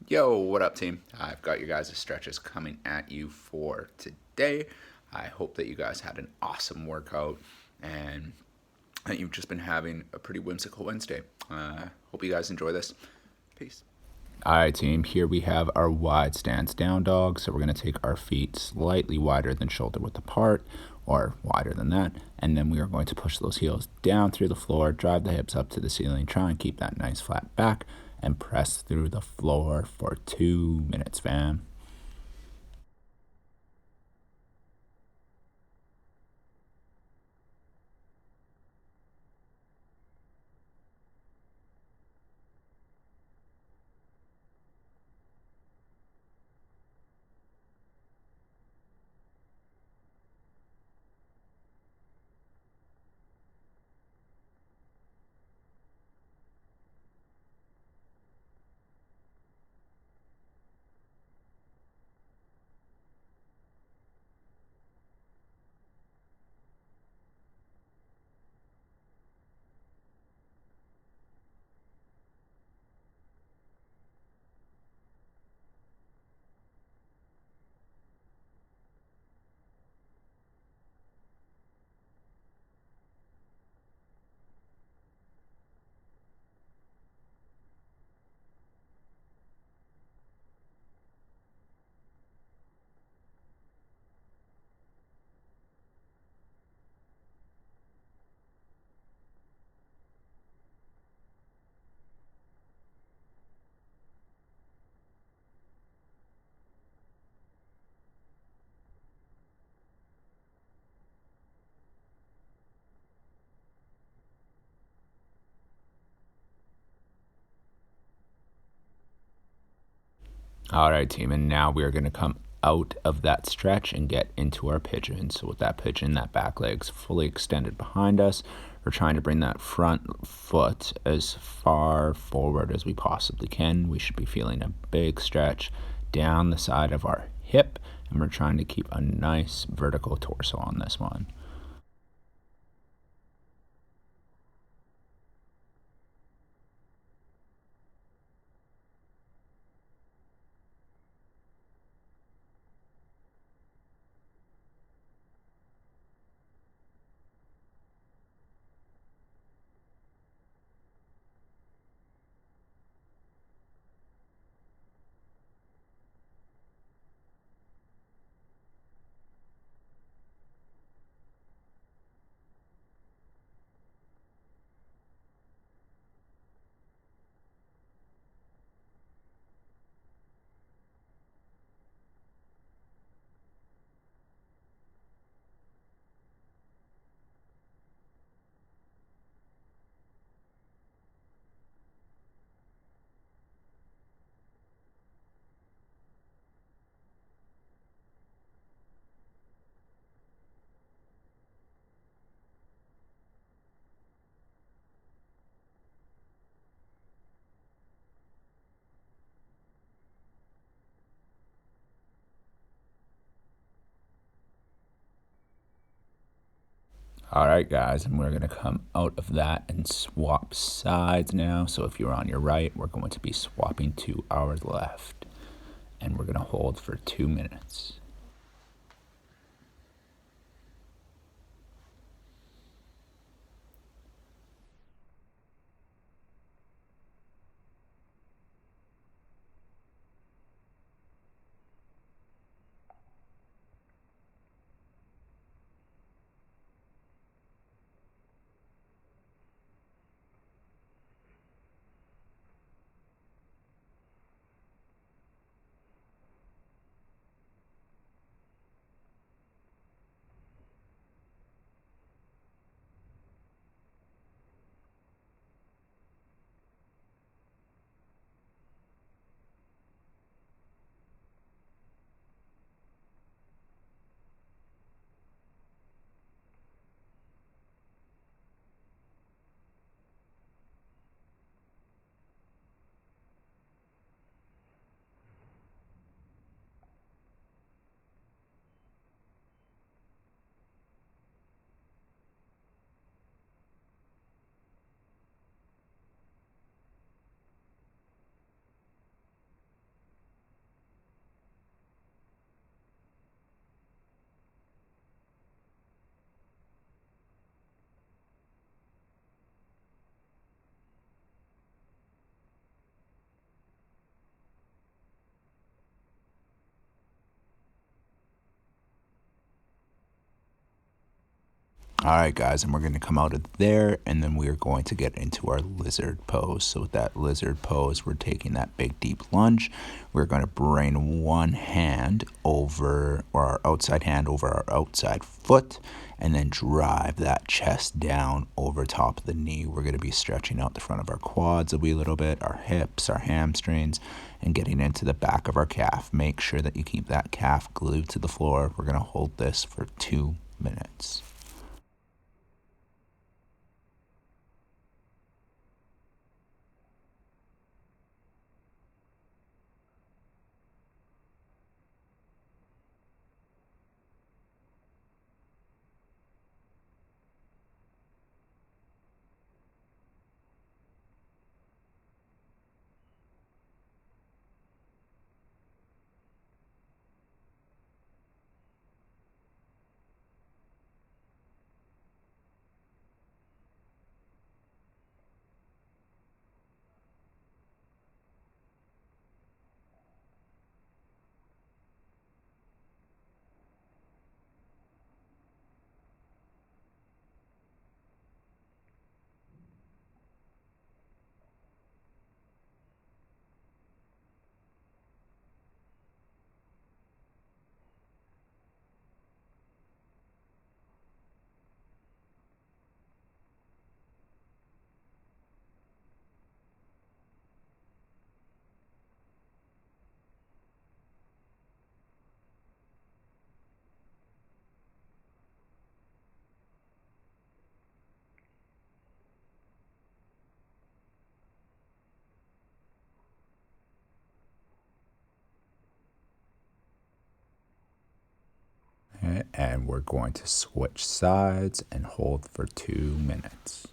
Yo, what up, team? I've got you guys' stretches coming at you for today. I hope that you guys had an awesome workout and that you've just been having a pretty whimsical Wednesday. Hope you guys enjoy this. Peace. All right, team, here we have our wide stance down dog. So we're going to take our feet slightly wider than shoulder width apart, or wider than that. And then we are going to push those heels down through the floor, drive the hips up to the ceiling, try and keep that nice flat back, and press through the floor for 2 minutes, fam. All right, team, and now we are going to come out of that stretch and get into our pigeon. So with that pigeon, that back leg's fully extended behind us. We're trying to bring that front foot as far forward as we possibly can. We should be feeling a big stretch down the side of our hip, and we're trying to keep a nice vertical torso on this one. All right, guys, and we're going to come out of that and swap sides now. So if you're on your right, we're going to be swapping to our left, and we're going to hold for 2 minutes. All right, guys, and we're going to come out of there, and then we're going to get into our lizard pose. So with that lizard pose, we're taking that big deep lunge. We're going to bring one hand over, or our outside hand over our outside foot, and then drive that chest down over top of the knee. We're going to be stretching out the front of our quads a wee little bit, our hips, our hamstrings, and getting into the back of our calf. Make sure that you keep that calf glued to the floor. We're going to hold this for 2 minutes. Okay, and we're going to switch sides and hold for 2 minutes.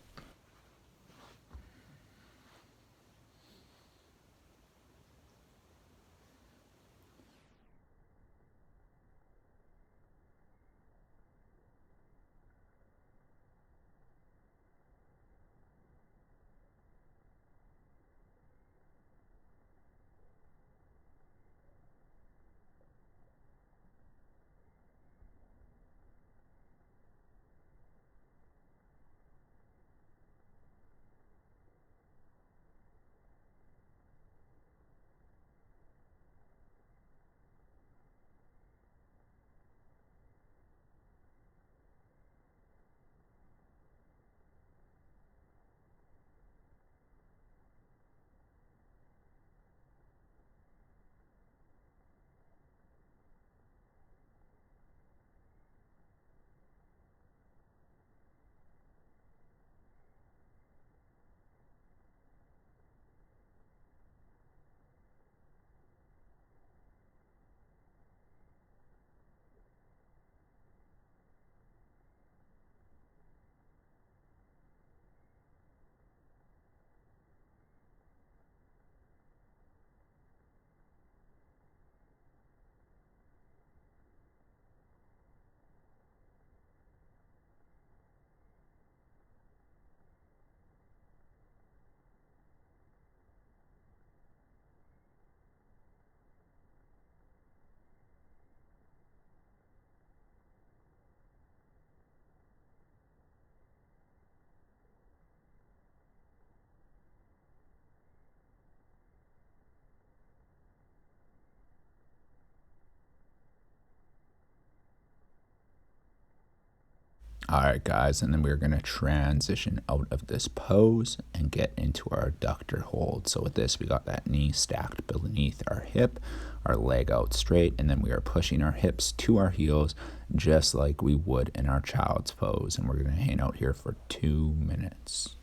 All right, guys, and then we're going to transition out of this pose and get into our adductor hold. So with this, we got that knee stacked beneath our hip, our leg out straight, and then we are pushing our hips to our heels just like we would in our child's pose. And we're going to hang out here for 2 minutes.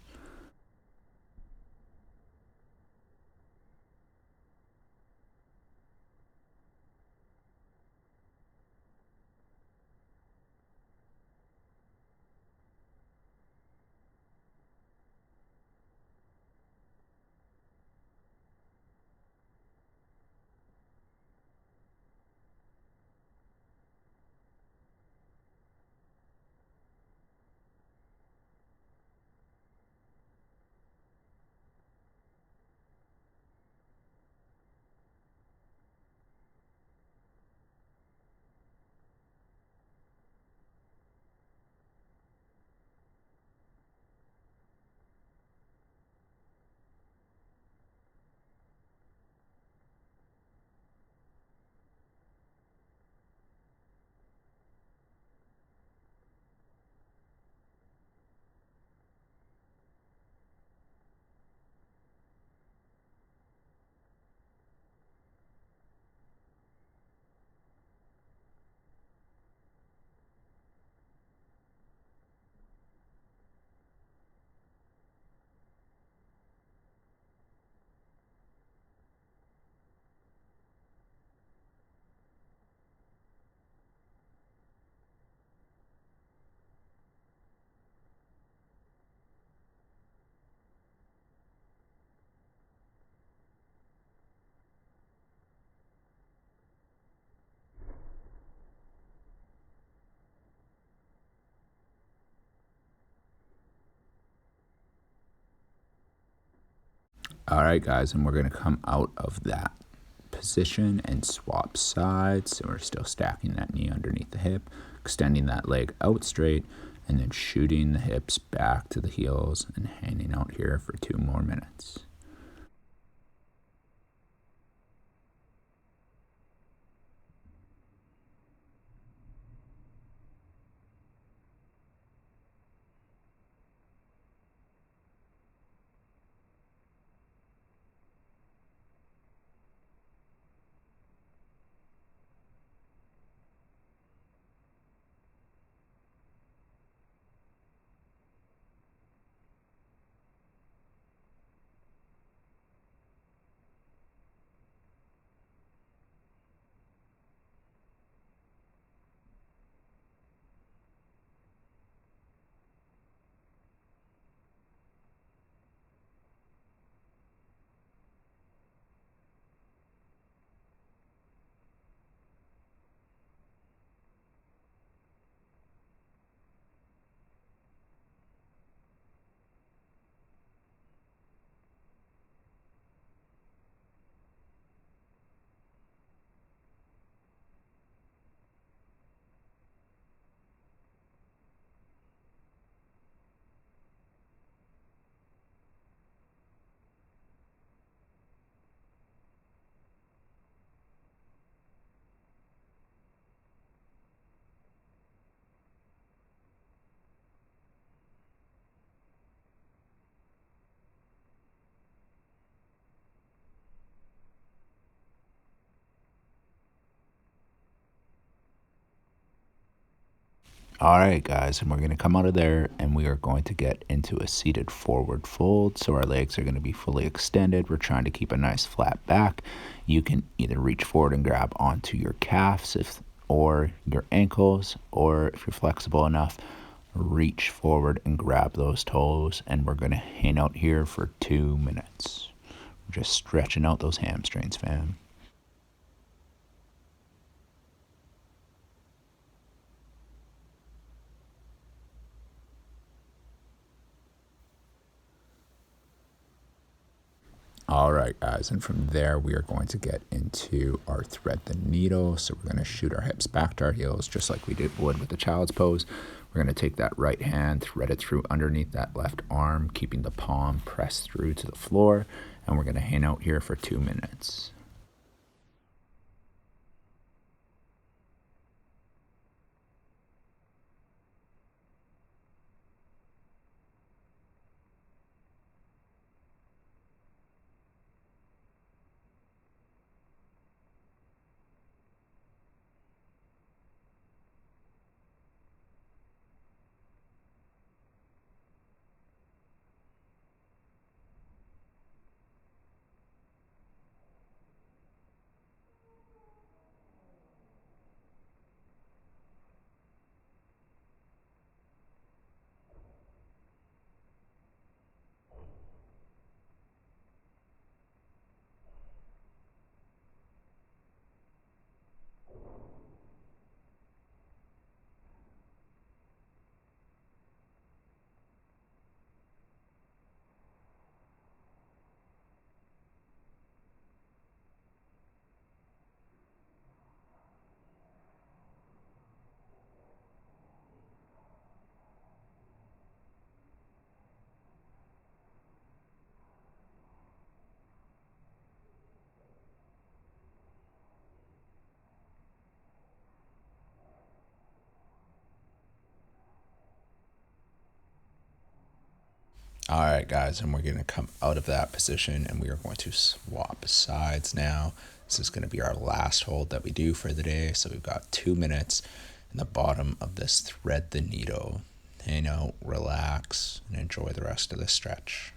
All right, guys, and we're going to come out of that position and swap sides. So we're still stacking that knee underneath the hip, extending that leg out straight, and then shooting the hips back to the heels and hanging out here for 2 more minutes. All right, guys, and we're going to come out of there and we are going to get into a seated forward fold. So our legs are going to be fully extended. We're trying to keep a nice flat back. You can either reach forward and grab onto your calves or your ankles, or if you're flexible enough, reach forward and grab those toes. And we're going to hang out here for 2 minutes. We're just stretching out those hamstrings, fam. All right, guys, and from there we are going to get into our thread the needle. So we're going to shoot our hips back to our heels, just like we would with the child's pose. We're going to take that right hand, thread it through underneath that left arm, keeping the palm pressed through to the floor, and we're going to hang out here for 2 minutes. All right, guys, and we're going to come out of that position and we are going to swap sides now. This is going to be our last hold that we do for the day. So we've got 2 minutes in the bottom of this thread the needle. Hang out, relax, and enjoy the rest of the stretch.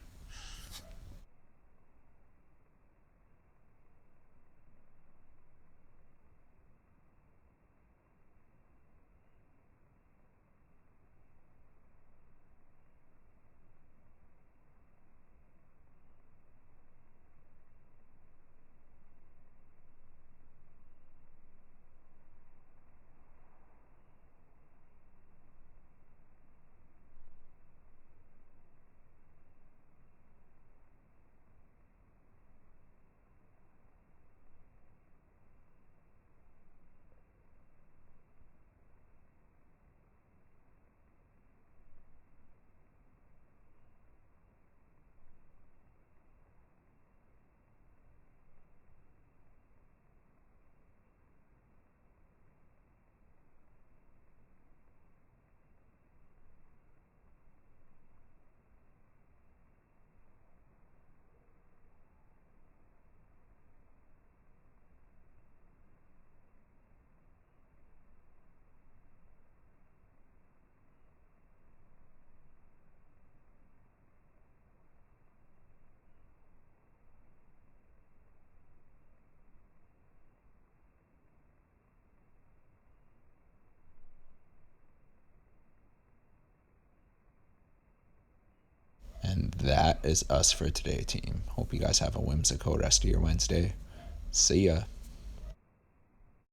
that is us for today, team. Hope you guys have a whimsical rest of your Wednesday. See ya.